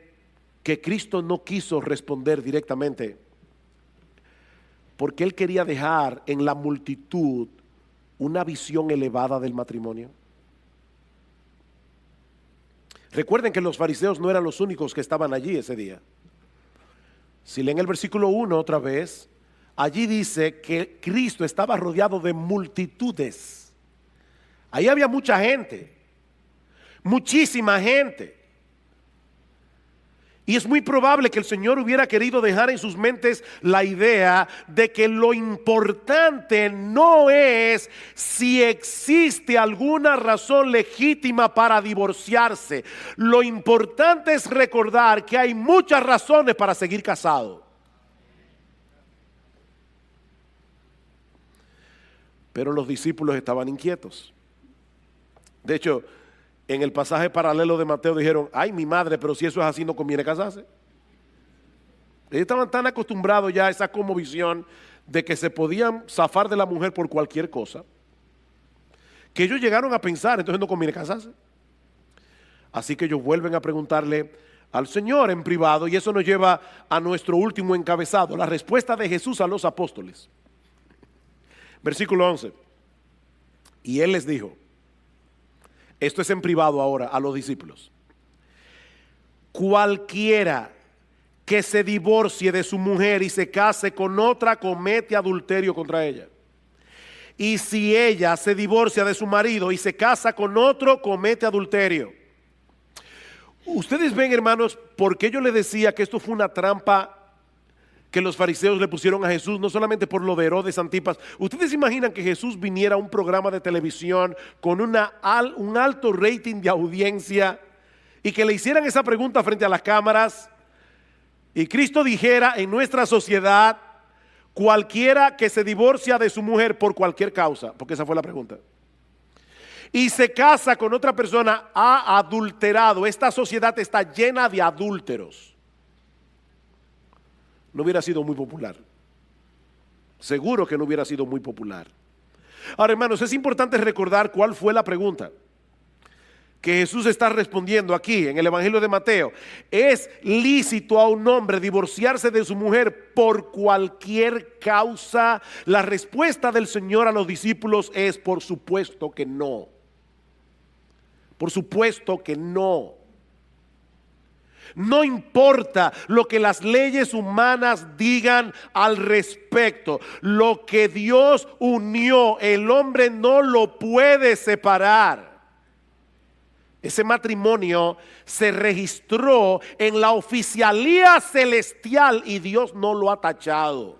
S1: que Cristo no quiso responder directamente? Porque Él quería dejar en la multitud una visión elevada del matrimonio. Recuerden que los fariseos no eran los únicos que estaban allí ese día. Si leen el versículo 1 otra vez, allí dice que Cristo estaba rodeado de multitudes. Ahí había mucha gente, muchísima gente. Y es muy probable que el Señor hubiera querido dejar en sus mentes la idea de que lo importante no es si existe alguna razón legítima para divorciarse. Lo importante es recordar que hay muchas razones para seguir casado. Pero los discípulos estaban inquietos. De hecho, en el pasaje paralelo de Mateo dijeron, ay mi madre, pero si eso es así no conviene casarse. Ellos estaban tan acostumbrados ya a esa cosmovisión de que se podían zafar de la mujer por cualquier cosa, que ellos llegaron a pensar, entonces no conviene casarse. Así que ellos vuelven a preguntarle al Señor en privado, y eso nos lleva a nuestro último encabezado, la respuesta de Jesús a los apóstoles. Versículo 11. Y Él les dijo, esto es en privado ahora a los discípulos, cualquiera que se divorcie de su mujer y se case con otra comete adulterio contra ella. Y si ella se divorcia de su marido y se casa con otro, comete adulterio. Ustedes ven, hermanos, por qué yo les decía que esto fue una trampa que los fariseos le pusieron a Jesús, no solamente por lo de Herodes Antipas. ¿Ustedes imaginan que Jesús viniera a un programa de televisión con un alto rating de audiencia y que le hicieran esa pregunta frente a las cámaras y Cristo dijera en nuestra sociedad, cualquiera que se divorcia de su mujer por cualquier causa, porque esa fue la pregunta, y se casa con otra persona, ha adulterado? Esta sociedad está llena de adúlteros. No hubiera sido muy popular. Seguro que no hubiera sido muy popular. Ahora, hermanos, es importante recordar cuál fue la pregunta que Jesús está respondiendo aquí en el Evangelio de Mateo. ¿Es lícito a un hombre divorciarse de su mujer por cualquier causa? La respuesta del Señor a los discípulos es por supuesto que no. Por supuesto que no. No importa lo que las leyes humanas digan al respecto. Lo que Dios unió, el hombre no lo puede separar. Ese matrimonio se registró en la oficialía celestial y Dios no lo ha tachado.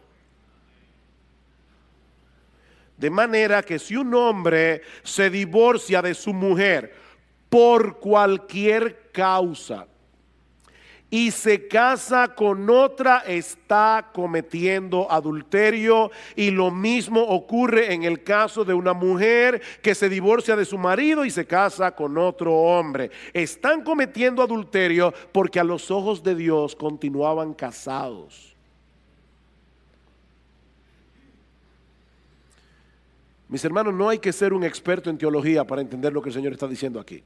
S1: De manera que si un hombre se divorcia de su mujer por cualquier causa, y se casa con otra, está cometiendo adulterio. Y lo mismo ocurre en el caso de una mujer que se divorcia de su marido y se casa con otro hombre. Están cometiendo adulterio porque a los ojos de Dios continuaban casados. Mis hermanos, no hay que ser un experto en teología para entender lo que el Señor está diciendo aquí.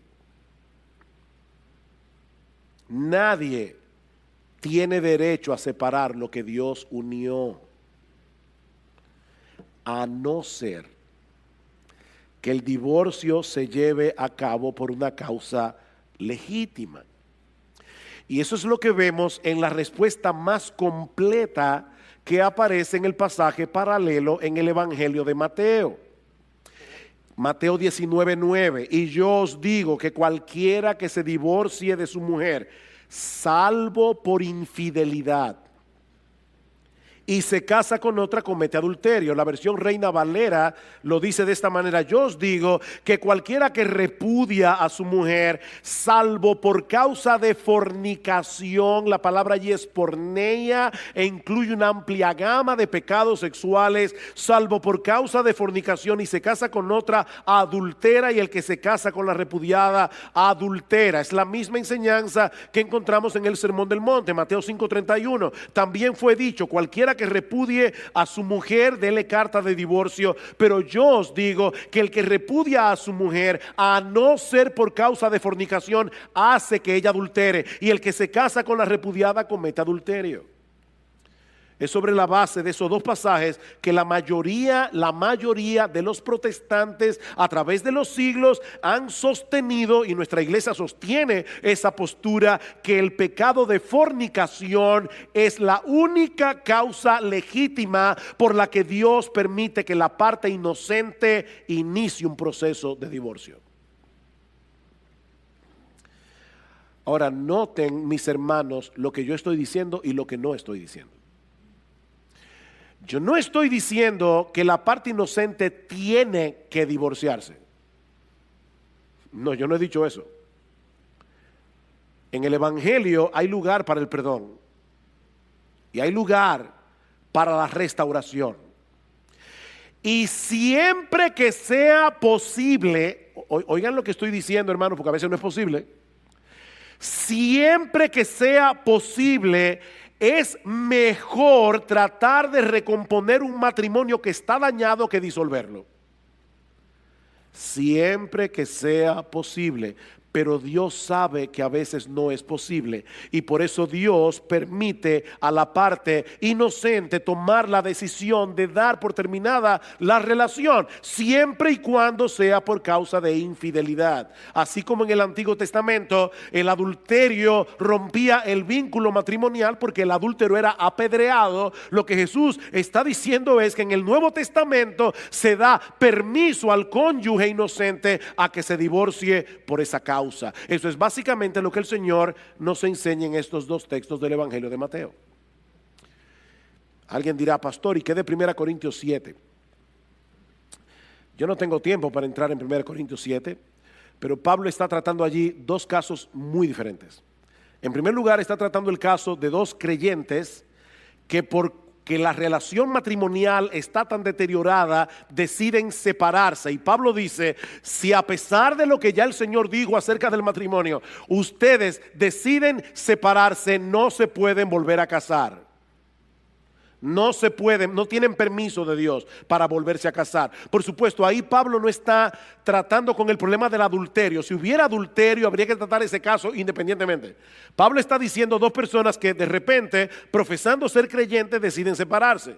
S1: Nadie tiene derecho a separar lo que Dios unió, a no ser que el divorcio se lleve a cabo por una causa legítima. Y eso es lo que vemos en la respuesta más completa que aparece en el pasaje paralelo en el Evangelio de Mateo. Mateo 19:9, y yo os digo que cualquiera que se divorcie de su mujer, salvo por infidelidad, y se casa con otra, comete adulterio. La versión Reina Valera lo dice de esta manera: yo os digo que cualquiera que repudia a su mujer, salvo por causa de fornicación, la palabra allí es porneia e incluye una amplia gama de pecados sexuales, salvo por causa de fornicación y se casa con otra, adultera, y el que se casa con la repudiada, adultera. Es la misma enseñanza que encontramos en el Sermón del Monte, Mateo 5:31. También fue dicho: cualquiera que repudie a su mujer, dele carta de divorcio. Pero yo os digo que el que repudia a su mujer, a no ser por causa de fornicación, hace que ella adultere, y el que se casa con la repudiada comete adulterio. Es sobre la base de esos dos pasajes que la mayoría de los protestantes a través de los siglos han sostenido, y nuestra iglesia sostiene esa postura, que el pecado de fornicación es la única causa legítima por la que Dios permite que la parte inocente inicie un proceso de divorcio. Ahora, noten, mis hermanos, lo que yo estoy diciendo y lo que no estoy diciendo. Yo no estoy diciendo que la parte inocente tiene que divorciarse. No, yo no he dicho eso. En el Evangelio hay lugar para el perdón y hay lugar para la restauración. Y siempre que sea posible, oigan lo que estoy diciendo, hermano, porque a veces no es posible. Siempre que sea posible, es mejor tratar de recomponer un matrimonio que está dañado que disolverlo. Siempre que sea posible. Pero Dios sabe que a veces no es posible, y por eso Dios permite a la parte inocente tomar la decisión de dar por terminada la relación, siempre y cuando sea por causa de infidelidad. Así como en el Antiguo Testamento el adulterio rompía el vínculo matrimonial porque el adúltero era apedreado, lo que Jesús está diciendo es que en el Nuevo Testamento se da permiso al cónyuge inocente a que se divorcie por esa causa. Eso es básicamente lo que el Señor nos enseña en estos dos textos del Evangelio de Mateo. Alguien dirá: pastor, ¿y qué de 1 Corintios 7? Yo no tengo tiempo para entrar en 1 Corintios 7, pero Pablo está tratando allí dos casos muy diferentes. En primer lugar, está tratando el caso de dos creyentes que porque la relación matrimonial está tan deteriorada, deciden separarse. Y Pablo dice: si a pesar de lo que ya el Señor dijo acerca del matrimonio, ustedes deciden separarse, no se pueden volver a casar. No se pueden, no tienen permiso de Dios para volverse a casar. Por supuesto, ahí Pablo no está tratando con el problema del adulterio. Si hubiera adulterio, habría que tratar ese caso independientemente. Pablo está diciendo dos personas que de repente, profesando ser creyentes, deciden separarse.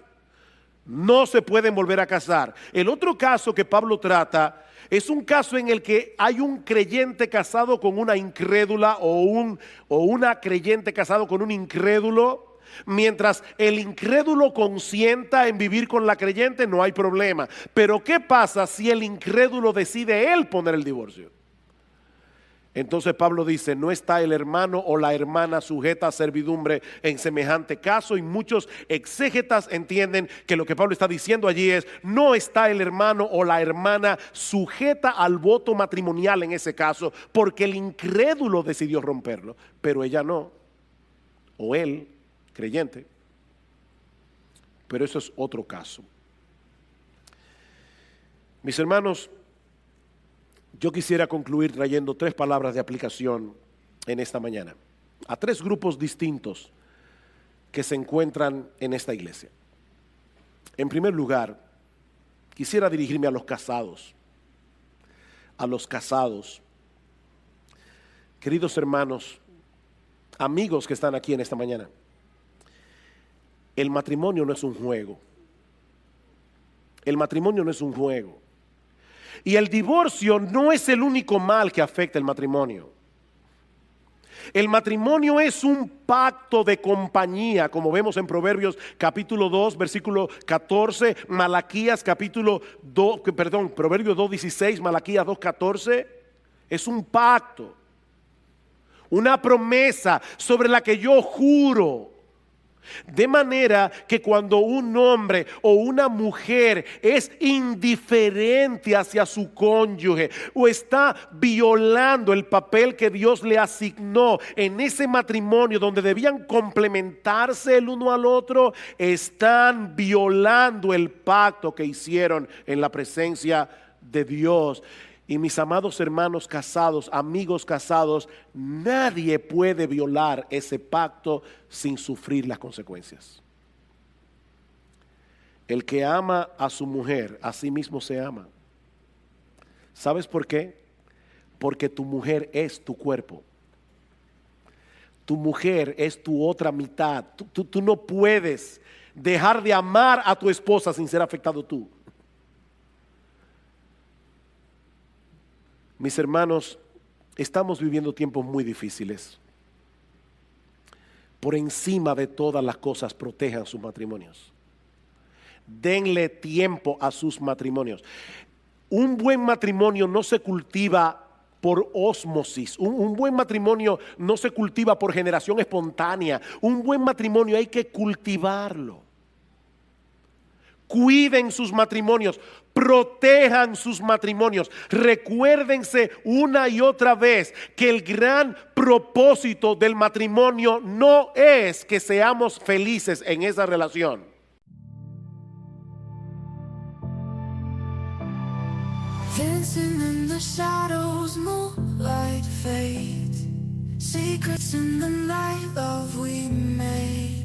S1: No se pueden volver a casar. El otro caso que Pablo trata es un caso en el que hay un creyente casado con una incrédula o una creyente casado con un incrédulo. Mientras el incrédulo consienta en vivir con la creyente, no hay problema. Pero ¿qué pasa si el incrédulo decide él poner el divorcio? Entonces Pablo dice: no está el hermano o la hermana sujeta a servidumbre en semejante caso. Y muchos exégetas entienden que lo que Pablo está diciendo allí es: no está el hermano o la hermana sujeta al voto matrimonial en ese caso, porque el incrédulo decidió romperlo, pero ella no. o él, creyente, pero eso es otro caso. Mis hermanos, yo quisiera concluir trayendo 3 palabras de aplicación en esta mañana, a 3 grupos distintos que se encuentran en esta iglesia. En primer lugar, quisiera dirigirme a los casados. A los casados. Queridos hermanos, amigos que están aquí en esta mañana, el matrimonio no es un juego. El matrimonio no es un juego. Y el divorcio no es el único mal que afecta el matrimonio. El matrimonio es un pacto de compañía, como vemos en Proverbios capítulo 2, versículo 14, Malaquías capítulo 2, Proverbios 2:16, Malaquías 2:14. Es un pacto, una promesa sobre la que yo juro. De manera que cuando un hombre o una mujer es indiferente hacia su cónyuge o está violando el papel que Dios le asignó en ese matrimonio donde debían complementarse el uno al otro, están violando el pacto que hicieron en la presencia de Dios. Y mis amados hermanos casados, amigos casados, nadie puede violar ese pacto sin sufrir las consecuencias. El que ama a su mujer, a sí mismo se ama. ¿Sabes por qué? Porque tu mujer es tu cuerpo. Tu mujer es tu otra mitad. Tú no puedes dejar de amar a tu esposa sin ser afectado tú. Mis hermanos, estamos viviendo tiempos muy difíciles. Por encima de todas las cosas, protejan sus matrimonios. Denle tiempo a sus matrimonios. Un buen matrimonio no se cultiva por ósmosis. Un buen matrimonio no se cultiva por generación espontánea. Un buen matrimonio hay que cultivarlo. Cuiden sus matrimonios, protejan sus matrimonios. Recuérdense una y otra vez que el gran propósito del matrimonio no es que seamos felices en esa relación.
S2: Dancing in the shadows, moonlight fades. Secrets in the night, love we made.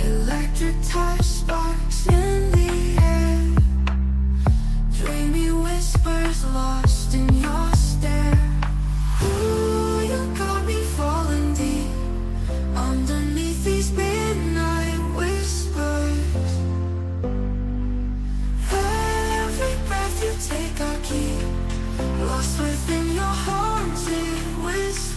S2: Electric touch, sparks in the air. Dreamy whispers lost in your stare. Ooh, you got me falling deep underneath these midnight whispers. Every breath you take I keep lost within your haunted whisper.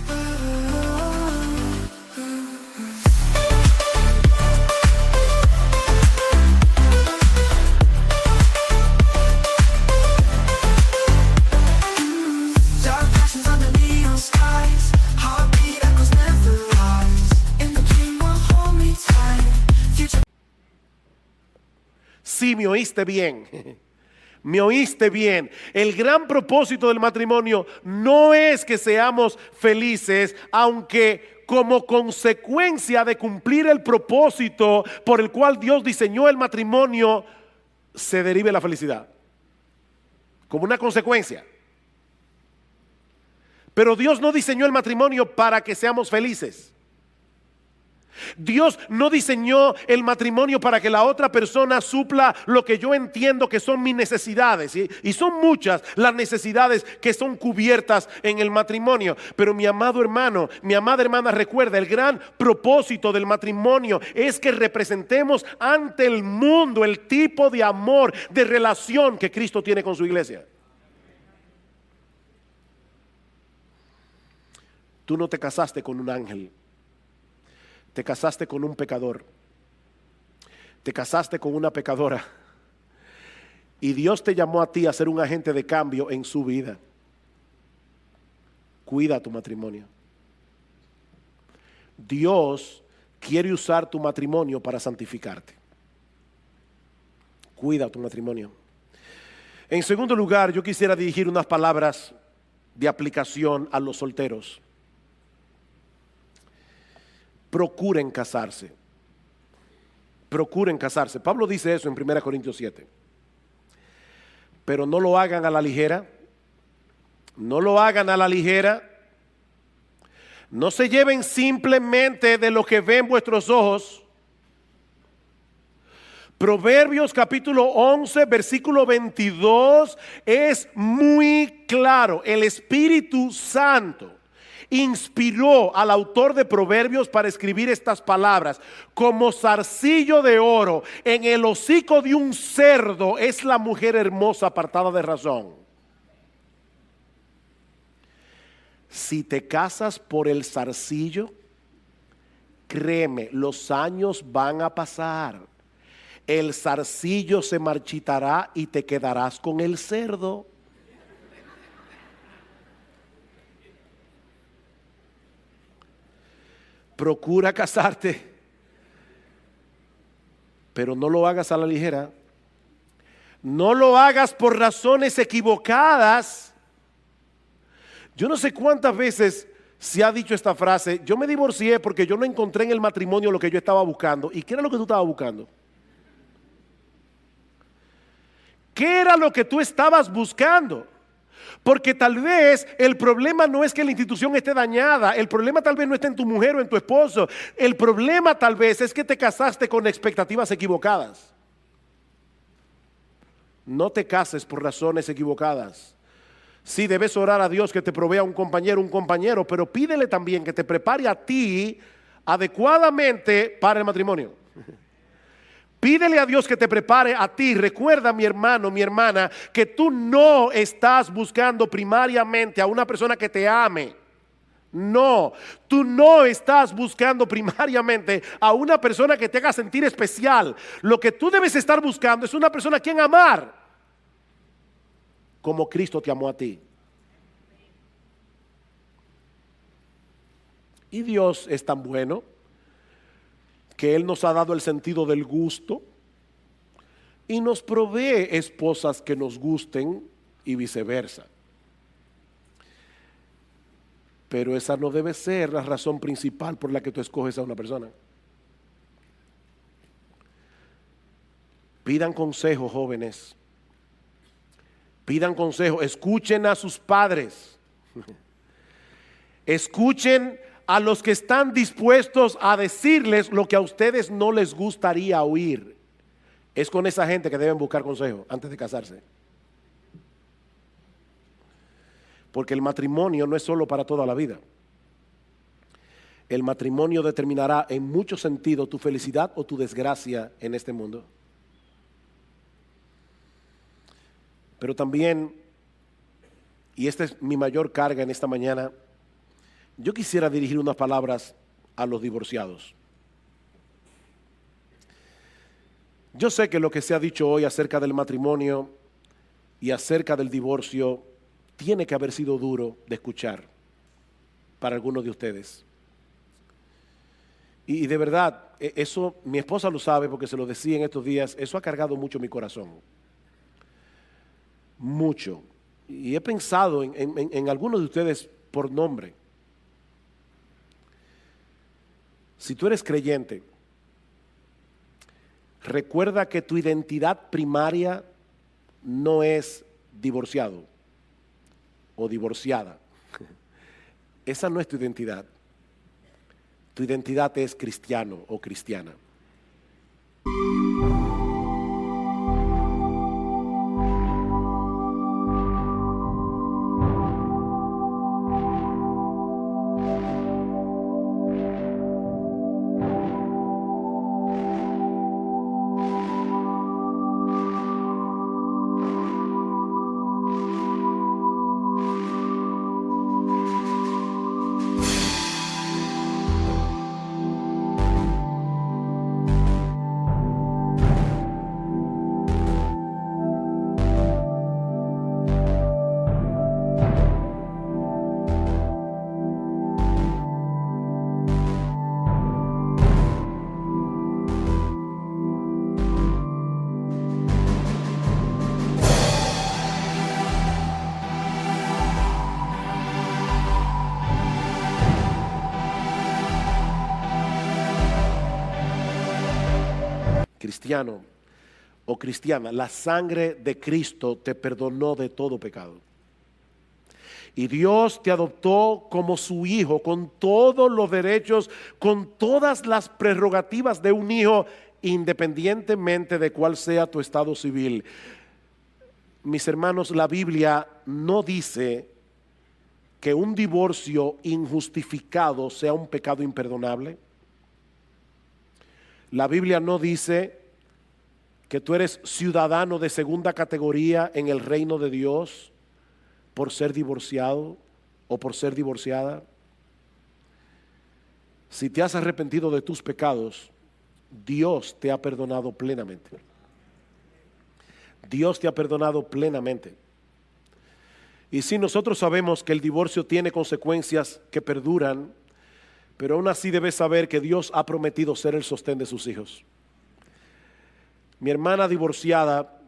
S1: Sí, me oíste bien. Me oíste bien. El gran propósito del matrimonio no es que seamos felices, aunque como consecuencia de cumplir el propósito por el cual Dios diseñó el matrimonio, se derive la felicidad. Como una consecuencia. Pero Dios no diseñó el matrimonio para que seamos felices. Dios no diseñó el matrimonio para que la otra persona supla lo que yo entiendo que son mis necesidades, ¿sí? Y son muchas las necesidades que son cubiertas en el matrimonio. Pero mi amado hermano, mi amada hermana, recuerda, el gran propósito del matrimonio es que representemos ante el mundo el tipo de amor, de relación que Cristo tiene con su iglesia. Tú no te casaste con un ángel. Te casaste con un pecador. Te casaste con una pecadora. Y Dios te llamó a ti a ser un agente de cambio en su vida. Cuida tu matrimonio. Dios quiere usar tu matrimonio para santificarte. Cuida tu matrimonio. En segundo lugar, yo quisiera dirigir unas palabras de aplicación a los solteros. procuren casarse. Procuren casarse. Pablo dice eso en 1 Corintios 7. Pero no lo hagan a la ligera. No lo hagan a la ligera. No se lleven simplemente de lo que ven vuestros ojos. Proverbios capítulo 11, versículo 22 es muy claro. El Espíritu Santo inspiró al autor de Proverbios para escribir estas palabras. Como zarcillo de oro en el hocico de un cerdo es la mujer hermosa apartada de razón. Si te casas por el zarcillo, créeme, los años van a pasar. El zarcillo se marchitará y te quedarás con el cerdo. Procura casarte, pero no lo hagas a la ligera. No lo hagas por razones equivocadas. Yo no sé cuántas veces se ha dicho esta frase: yo me divorcié porque yo no encontré en el matrimonio lo que yo estaba buscando. ¿Y qué era lo que tú estabas buscando? ¿Qué era lo que tú estabas buscando? Porque tal vez el problema no es que la institución esté dañada. El problema tal vez no está en tu mujer o en tu esposo. El problema tal vez es que te casaste con expectativas equivocadas. No te cases por razones equivocadas. Sí, debes orar a Dios que te provea un compañero, pero pídele también que te prepare a ti adecuadamente para el matrimonio. Pídele a Dios que te prepare a ti. Recuerda, mi hermano, mi hermana, que tú no estás buscando primariamente a una persona que te ame. No, tú no estás buscando primariamente a una persona que te haga sentir especial. Lo que tú debes estar buscando es una persona a quien amar, como Cristo te amó a ti. Y Dios es tan bueno que Él nos ha dado el sentido del gusto y nos provee esposas que nos gusten y viceversa. Pero esa no debe ser la razón principal por la que tú escoges a una persona. Pidan consejo, jóvenes. Pidan consejo. Escuchen a sus padres. Escuchen a los que están dispuestos a decirles lo que a ustedes no les gustaría oír. Es con esa gente que deben buscar consejo antes de casarse. Porque el matrimonio no es solo para toda la vida. El matrimonio determinará en muchos sentidos tu felicidad o tu desgracia en este mundo. Pero también, y esta es mi mayor carga en esta mañana, yo quisiera dirigir unas palabras a los divorciados. Yo sé que lo que se ha dicho hoy acerca del matrimonio y acerca del divorcio tiene que haber sido duro de escuchar para algunos de ustedes. Y de verdad, eso mi esposa lo sabe porque se lo decía en estos días, eso ha cargado mucho mi corazón. Mucho. Y he pensado en algunos de ustedes por nombre. Si tú eres creyente, recuerda que tu identidad primaria no es divorciado o divorciada. Esa no es tu identidad. Tu identidad es cristiano o cristiana. cristiano o cristiana, la sangre de Cristo te perdonó de todo pecado. Y Dios te adoptó como su hijo, con todos los derechos, con todas las prerrogativas de un hijo, independientemente de cuál sea tu estado civil. Mis hermanos, la Biblia no dice que un divorcio injustificado sea un pecado imperdonable. La Biblia no dice que tú eres ciudadano de segunda categoría en el reino de Dios por ser divorciado o por ser divorciada. Si te has arrepentido de tus pecados, Dios te ha perdonado plenamente. Dios te ha perdonado plenamente. Y sí, nosotros sabemos que el divorcio tiene consecuencias que perduran, pero aún así debes saber que Dios ha prometido ser el sostén de sus hijos. Mi hermana divorciada,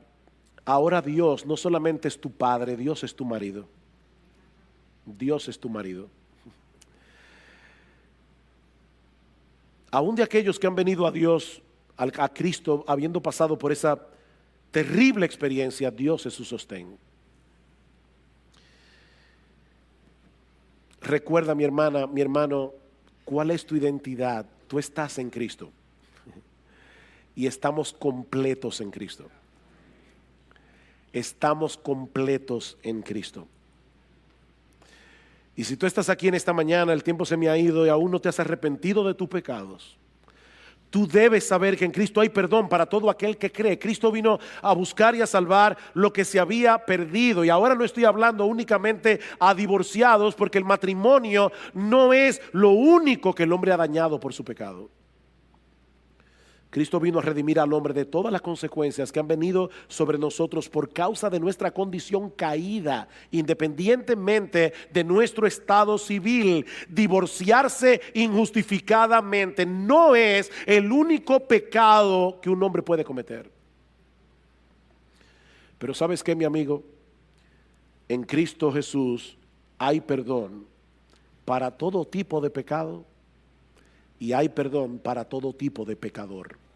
S1: ahora Dios no solamente es tu padre, Dios es tu marido. Dios es tu marido. Aún de aquellos que han venido a Dios, a Cristo, habiendo pasado por esa terrible experiencia, Dios es su sostén. Recuerda, mi hermana, mi hermano, ¿cuál es tu identidad? Tú estás en Cristo. Y estamos completos en Cristo. Estamos completos en Cristo. Y si tú estás aquí en esta mañana, el tiempo se me ha ido y aún no te has arrepentido de tus pecados, tú debes saber que en Cristo hay perdón para todo aquel que cree. Cristo vino a buscar y a salvar lo que se había perdido. Y ahora no estoy hablando únicamente a divorciados, porque el matrimonio no es lo único que el hombre ha dañado por su pecado. Cristo vino a redimir al hombre de todas las consecuencias que han venido sobre nosotros por causa de nuestra condición caída, independientemente de nuestro estado civil. Divorciarse injustificadamente no es el único pecado que un hombre puede cometer. Pero ¿sabes qué, mi amigo? En Cristo Jesús hay perdón para todo tipo de pecado y hay perdón para todo tipo de pecador.